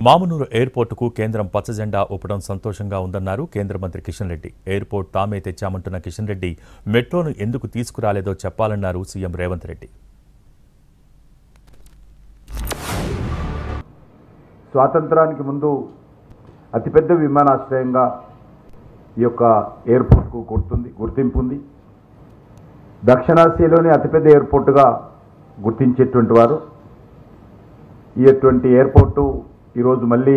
మామునూరు ఎయిర్పోర్టుకు కేంద్రం పచ్చజెండా ఊపడం సంతోషంగా ఉందన్నారు కేంద్ర మంత్రి కిషన్ రెడ్డి. ఎయిర్పోర్ట్ తామే తెచ్చామంటున్న కిషన్ రెడ్డి మెట్రోను ఎందుకు తీసుకురాలేదో చెప్పాలన్నారు సీఎం రేవంత్ రెడ్డి. స్వాతంత్రానికి ముందు అతిపెద్ద విమానాశ్రయంగా ఈ యొక్క ఎయిర్పోర్ట్కు గుర్తింపు ఉంది. దక్షిణాసియాలోని అతిపెద్ద ఎయిర్పోర్టుగా గుర్తించేటువంటి వారు ఇటువంటి ఎయిర్పోర్టు ఈరోజు మళ్ళీ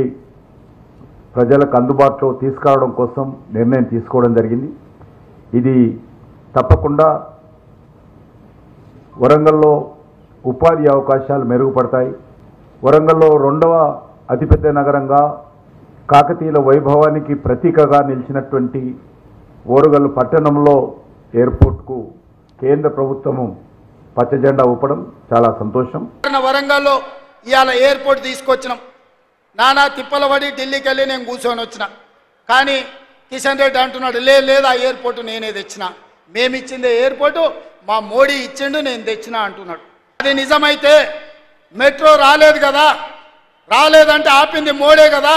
ప్రజలకు అందుబాటులో తీసుకురావడం కోసం నిర్ణయం తీసుకోవడం జరిగింది. ఇది తప్పకుండా వరంగల్లో ఉపాధి అవకాశాలు మెరుగుపడతాయి. వరంగల్లో రెండవ అతిపెద్ద నగరంగా కాకతీయుల వైభవానికి ప్రతీకగా నిలిచినటువంటి ఓరుగల్లు పట్టణంలో ఎయిర్పోర్ట్కు కేంద్ర ప్రభుత్వము పచ్చజెండా ఊపడం చాలా సంతోషం. వరంగల్లో ఇవాళ ఎయిర్పోర్ట్ తీసుకొచ్చినాం. నానా తిప్పల పడి ఢిల్లీకి వెళ్ళి నేను కూర్చొని వచ్చిన. కానీ కిషన్ రెడ్డి అంటున్నాడు, లేదు ఆ ఎయిర్పోర్టు నేనే తెచ్చిన, మేమిచ్చిందే ఎయిర్పోర్టు మా మోడీ ఇచ్చిండు, నేను తెచ్చిన అంటున్నాడు. అది నిజమైతే మెట్రో రాలేదు కదా, రాలేదంటే ఆపింది మోడే కదా.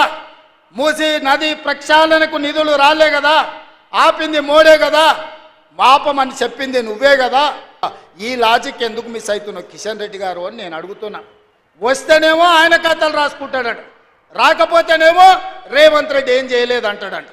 మూసి నది ప్రక్షాళనకు నిధులు రాలే కదా, ఆపింది మోడే కదా. మాపమని చెప్పింది నువ్వే కదా. ఈ లాజిక్ ఎందుకు మిస్ అవుతున్నావు కిషన్ రెడ్డి గారు అని నేను అడుగుతున్నా. వస్తేనేమో ఆయన కథలు రాసుకుంటాడట, రాకపోతేనేమో రేవంత్ రెడ్డి ఏం చేయలేదు అంటాడంట.